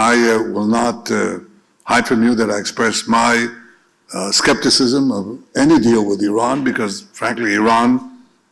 I will not hide from you that I express my skepticism of any deal with Iran because, frankly, Iran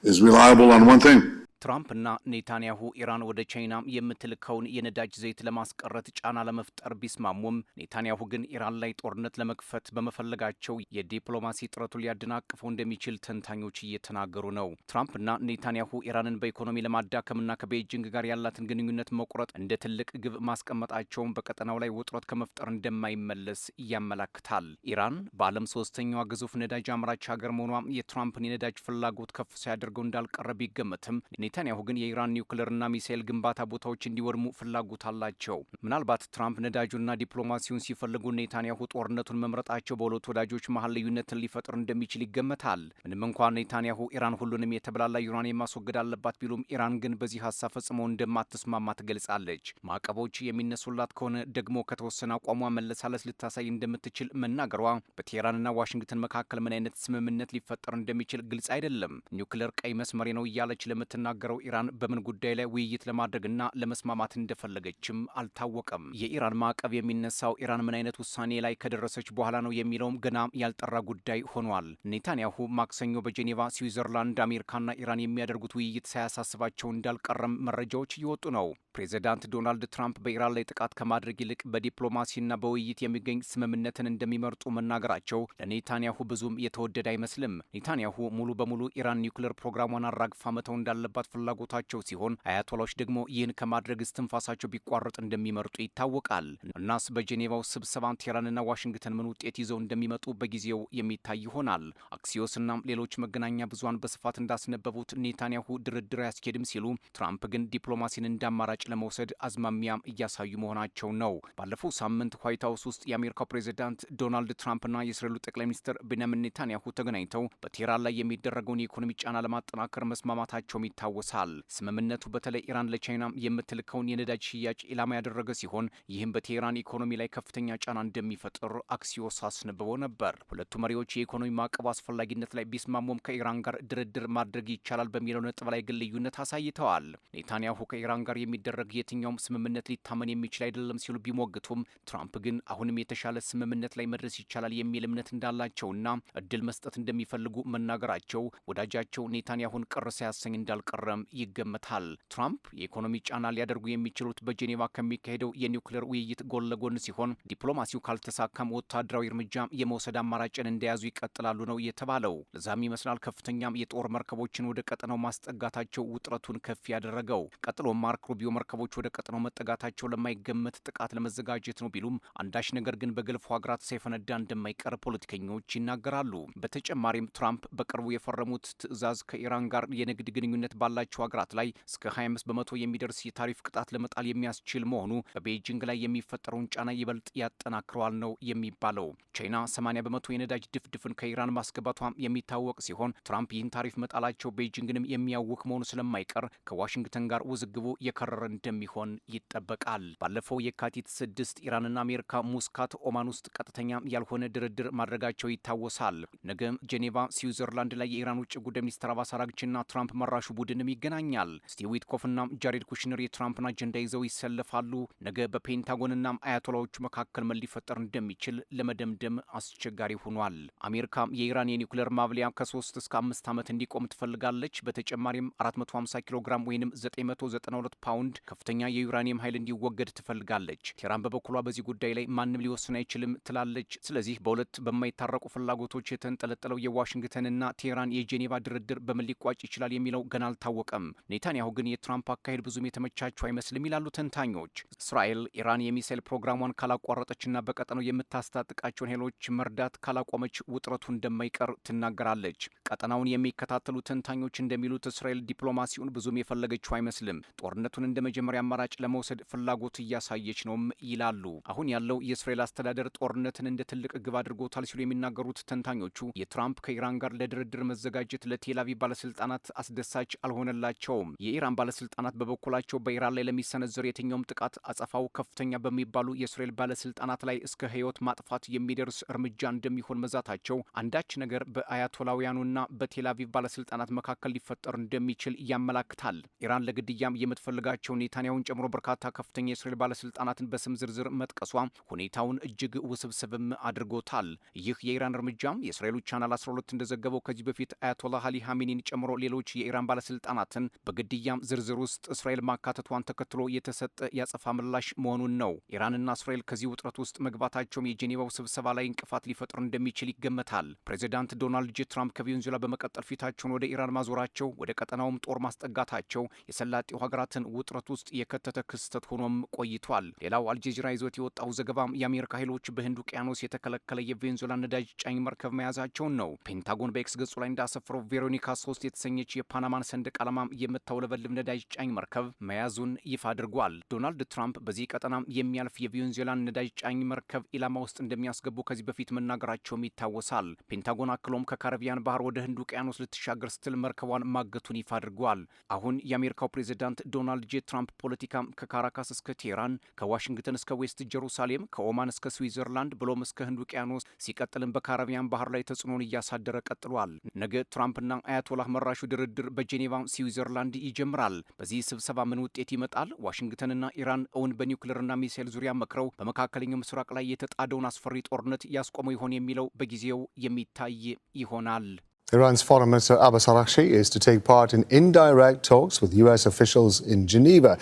is reliable on one thing. ትራምፕና ኔታንያሁ ኢራን ወደ ቻይና የምትልከውን የነዳጅ ዘይት ለማስቀረት ጫና ለመፍጠር ቢስማሙም ኔታንያሁ ግን ኢራን ላይ ጦርነት ለመክፈት በመፈለጋቸው የዲፕሎማሲ ጥረቱን ሊያደናቅፈው እንደሚችል ተንታኞች እየተናገሩ ነው። ትራምፕና ኔታንያሁ ኢራንን በኢኮኖሚ ለማዳከምና ከቤጂንግ ጋር ያላትን ግንኙነት መቁረጥ እንደ ትልቅ ግብ ማስቀመጣቸውን በቀጠናው ላይ ውጥረት ከመፍጠር እንደማይመለስ ያመላክታል። ኢራን በዓለም ሶስተኛዋ ግዙፍ ነዳጅ አምራች ሀገር መሆኗ የትራምፕን የነዳጅ ፍላጎት ከፍ ሲያደርገው እንዳልቀረ ቢገመትም ኔታንያሁ ግን የኢራን ኒውክሌርና ሚሳኤል ግንባታ ቦታዎች እንዲወድሙ ፍላጎት አላቸው። ምናልባት ትራምፕ ነዳጁና ዲፕሎማሲውን ሲፈልጉ ኔታንያሁ ጦርነቱን መምረጣቸው በሁለቱ ወዳጆች መሀል ልዩነትን ሊፈጥር እንደሚችል ይገመታል። ምንም እንኳን ኔታንያሁ ኢራን ሁሉንም የተብላላ ዩራኒየም ማስወገድ አለባት ቢሉም ኢራን ግን በዚህ ሀሳብ ፈጽሞ እንደማትስማማ ትገልጻለች። ማዕቀቦች የሚነሱላት ከሆነ ደግሞ ከተወሰነ አቋሟ መለሳለስ ልታሳይ እንደምትችል መናገሯ በቴህራንና ዋሽንግተን መካከል ምን አይነት ስምምነት ሊፈጠር እንደሚችል ግልጽ አይደለም። ኒውክሌር ቀይ መስመሬ ነው እያለች ለምትናገረው ኢራን በምን ጉዳይ ላይ ውይይት ለማድረግና ለመስማማት እንደፈለገችም አልታወቀም። የኢራን ማዕቀብ የሚነሳው ኢራን ምን አይነት ውሳኔ ላይ ከደረሰች በኋላ ነው የሚለውም ገና ያልጠራ ጉዳይ ሆኗል። ኔታንያሁ ማክሰኞ በጄኔቫ ስዊዘርላንድ አሜሪካና ኢራን የሚያደርጉት ውይይት ሳያሳስባቸው እንዳልቀረም መረጃዎች እየወጡ ነው። ፕሬዚዳንት ዶናልድ ትራምፕ በኢራን ላይ ጥቃት ከማድረግ ይልቅ በዲፕሎማሲና በውይይት የሚገኝ ስምምነትን እንደሚመርጡ መናገራቸው ለኔታንያሁ ብዙም የተወደደ አይመስልም። ኔታንያሁ ሙሉ በሙሉ ኢራን ኒውክሌር ፕሮግራሟን አራግፋ መተው እንዳለባት ፍላጎታቸው ሲሆን አያቶላዎች ደግሞ ይህን ከማድረግ እስትንፋሳቸው ቢቋረጥ እንደሚመርጡ ይታወቃል። እናስ በጄኔቫው ስብሰባ ቴህራንና ዋሽንግተን ምን ውጤት ይዘው እንደሚመጡ በጊዜው የሚታይ ይሆናል። አክሲዮስና ሌሎች መገናኛ ብዙሃን በስፋት እንዳስነበቡት ኔታንያሁ ድርድር አያስኬድም ሲሉ፣ ትራምፕ ግን ዲፕሎማሲን እንዳማራጭ ለመውሰድ አዝማሚያም እያሳዩ መሆናቸው ነው። ባለፈው ሳምንት ዋይት ሀውስ ውስጥ የአሜሪካው ፕሬዚዳንት ዶናልድ ትራምፕና የእስራኤሉ ጠቅላይ ሚኒስትር ቤንያሚን ኔታንያሁ ተገናኝተው በቴህራን ላይ የሚደረገውን የኢኮኖሚ ጫና ለማጠናከር መስማማታቸውም ይታወሳል። ስምምነቱ በተለይ ኢራን ለቻይና የምትልከውን የነዳጅ ሽያጭ ኢላማ ያደረገ ሲሆን ይህም በቴህራን ኢኮኖሚ ላይ ከፍተኛ ጫና እንደሚፈጥር አክሲዮስ አስነብቦ ነበር። ሁለቱ መሪዎች የኢኮኖሚ ማዕቀቡ አስፈላጊነት ላይ ቢስማሙም ከኢራን ጋር ድርድር ማድረግ ይቻላል በሚለው ነጥብ ላይ ግን ልዩነት አሳይተዋል። ኔታንያሁ ከኢራን ጋር የሚደረግ የትኛውም ስምምነት ሊታመን የሚችል አይደለም ሲሉ ቢሞግቱም፣ ትራምፕ ግን አሁንም የተሻለ ስምምነት ላይ መድረስ ይቻላል የሚል እምነት እንዳላቸውና እድል መስጠት እንደሚፈልጉ መናገራቸው ወዳጃቸው ኔታንያሁን ቅር ሳያሰኝ እንዳልቀረም ይገመታል። ትራምፕ የኢኮኖሚ ጫና ሊያደርጉ የሚችሉት በጄኔቫ ከሚካሄደው የኒውክሌር ውይይት ጎን ለጎን ሲሆን ዲፕሎማሲው ካልተሳካም ወታደራዊ እርምጃ የመውሰድ አማራጭን እንደያዙ ይቀጥላሉ ነው የተባለው። ለዛም ይመስላል ከፍተኛም የጦር መርከቦችን ወደ ቀጠናው ማስጠጋታቸው ውጥረቱን ከፍ ያደረገው። ቀጥሎ ማርክ ሩቢዮ መርከቦች ወደ ቀጠናው መጠጋታቸው ለማይገመት ጥቃት ለመዘጋጀት ነው ቢሉም አንዳች ነገር ግን በገልፉ ሀገራት ሳይፈነዳ እንደማይቀር ፖለቲከኞች ይናገራሉ። በተጨማሪም ትራምፕ በቅርቡ የፈረሙት ትዕዛዝ ከኢራን ጋር የንግድ ግንኙነት ባላቸው ሀገራት ላይ እስከ 25 በመቶ የሚደርስ የታሪፍ ቅጣት ለመጣል የሚያስችል መሆኑ በቤጂንግ ላይ የሚፈጠረውን ጫና ይበልጥ ያጠናክረዋል ነው የሚባለው። ቻይና 80 በመቶ የነዳጅ ድፍድፍን ከኢራን ማስገባቷ የሚታወቅ ሲሆን ትራምፕ ይህን ታሪፍ መጣላቸው ቤጂንግንም የሚያውክ መሆኑ ስለማይቀር ከዋሽንግተን ጋር ውዝግቡ የከረረ እንደሚሆን ይጠበቃል። ባለፈው የካቲት 6 ኢራንና አሜሪካ ሙስካት ኦማን ውስጥ ቀጥተኛ ያልሆነ ድርድር ማድረጋቸው ይታወሳል። ነገም ጄኔቫ ስዊዘርላንድ ላይ የኢራን ውጭ ጉዳይ ሚኒስትር አባስ አራግቺና ትራምፕ መራሹ ቡድንም ይገናኛል። ስቲቭ ዊትኮፍና ጃሬድ ኩሽነር የትራምፕን አጀንዳ ይዘው ይሰለፋሉ። ነገ በፔንታጎንና አያቶላዎቹ መካከል ምን ሊፈጠር እንደሚችል ለመደምደም አስቸጋሪ ሆኗል። አሜሪካ የኢራን የኒውክሌር ማብሊያ ከ3 እስከ 5 ዓመት እንዲቆም ትፈልጋለች። በተጨማሪም 450 ኪሎ ግራም ወይም 992 ፓውንድ ከፍተኛ የዩራኒየም ኃይል እንዲወገድ ትፈልጋለች። ቴህራን በበኩሏ በዚህ ጉዳይ ላይ ማንም ሊወስን አይችልም ትላለች። ስለዚህ በሁለት በማይታረቁ ፍላጎቶች የተንጠለጠለው የዋሽንግተንና ቴህራን የጄኔቫ ድርድር በምን ሊቋጭ ይችላል የሚለው ገና አልታወቀም። ኔታንያሁ ግን የትራምፕ አካሄድ ብዙም የተመቻቸው አይመስልም ይላሉ ተንታኞች። እስራኤል ኢራን የሚሳኤል ፕሮግራሟን ካላቋረጠችና በቀጠናው የምታስታጥቃቸውን ኃይሎች መርዳት ካላቆመች ውጥረቱ እንደማይቀር ትናገራለች። ቀጠናውን የሚከታተሉ ተንታኞች እንደሚሉት እስራኤል ዲፕሎማሲውን ብዙም የፈለገችው አይመስልም። ጦርነቱን እንደ መጀመሪያ አማራጭ ለመውሰድ ፍላጎት እያሳየች ነውም ይላሉ። አሁን ያለው የእስራኤል አስተዳደር ጦርነትን እንደ ትልቅ ግብ አድርጎታል ሲሉ የሚናገሩት ተንታኞቹ የትራምፕ ከኢራን ጋር ለድርድር መዘጋጀት ለቴል አቪቭ ባለስልጣናት አስደሳች አልሆነ አልሆነላቸውም። የኢራን ባለስልጣናት በበኩላቸው በኢራን ላይ ለሚሰነዘር የትኛውም ጥቃት አጸፋው ከፍተኛ በሚባሉ የእስራኤል ባለስልጣናት ላይ እስከ ሕይወት ማጥፋት የሚደርስ እርምጃ እንደሚሆን መዛታቸው አንዳች ነገር በአያቶላውያኑና በቴልአቪቭ ባለስልጣናት መካከል ሊፈጠር እንደሚችል ያመላክታል። ኢራን ለግድያም የምትፈልጋቸው ኔታንያሁን ጨምሮ በርካታ ከፍተኛ የእስራኤል ባለስልጣናትን በስም ዝርዝር መጥቀሷ ሁኔታውን እጅግ ውስብስብም አድርጎታል። ይህ የኢራን እርምጃም የእስራኤሉ ቻናል 12 እንደዘገበው ከዚህ በፊት አያቶላህ አሊ ሀሜኒን ጨምሮ ሌሎች የኢራን ባለስልጣናትን በግድያም ዝርዝር ውስጥ እስራኤል ማካተቷን ተከትሎ የተሰጠ ያጸፋ ምላሽ መሆኑን ነው። ኢራንና እስራኤል ከዚህ ውጥረት ውስጥ መግባታቸውም የጄኔቫው ስብሰባ ላይ እንቅፋት ሊፈጥር እንደሚችል ይገመታል። ፕሬዚዳንት ዶናልድ ጄ ትራምፕ ከቬኔዙዌላ በመቀጠል ፊታቸውን ወደ ኢራን ማዞራቸው፣ ወደ ቀጠናውም ጦር ማስጠጋታቸው የሰላጤው ሀገራትን ውጥረት ውስጥ የከተተ ክስተት ሆኖም ቆይቷል። ሌላው አልጀዚራ ይዞት የወጣው ዘገባም የአሜሪካ ኃይሎች በህንድ ውቅያኖስ የተከለከለ የቬኔዙዌላ ነዳጅ ጫኝ መርከብ መያዛቸውን ነው። ፔንታጎን በኤክስ ገጹ ላይ እንዳሰፈረው ቬሮኒካ 3 የተሰኘች የፓናማን ሰንደቅ ዓላማም የምታውለበልብ ነዳጅ ጫኝ መርከብ መያዙን ይፋ አድርጓል። ዶናልድ ትራምፕ በዚህ ቀጠና የሚያልፍ የቬኔዙዌላን ነዳጅ ጫኝ መርከብ ኢላማ ውስጥ እንደሚያስገቡ ከዚህ በፊት መናገራቸውም ይታወሳል። ፔንታጎን አክሎም ከካሪቢያን ባህር ወደ ህንድ ውቅያኖስ ልትሻገር ስትል መርከቧን ማገቱን ይፋ አድርጓል። አሁን የአሜሪካው ፕሬዚዳንት ዶናልድ ጄ ትራምፕ ፖለቲካም ከካራካስ እስከ ቴህራን፣ ከዋሽንግተን እስከ ዌስት ጀሩሳሌም፣ ከኦማን እስከ ስዊዘርላንድ ብሎም እስከ ህንድ ውቅያኖስ ሲቀጥልም በካሪቢያን ባህር ላይ ተጽዕኖን እያሳደረ ቀጥሏል። ነገ ትራምፕና አያቶላህ መራሹ ድርድር በጄኔቫ ስዊዘርላንድ ይጀምራል። በዚህ ስብሰባ ምን ውጤት ይመጣል? ዋሽንግተንና ኢራን እውን በኒውክሌርና ሚሳኤል ዙሪያ መክረው በመካከለኛው ምስራቅ ላይ የተጣደውን አስፈሪ ጦርነት ያስቆመው ይሆን የሚለው በጊዜው የሚታይ ይሆናል። Iran's Foreign Minister Abbas Araghchi is to take part in indirect talks with US officials in Geneva.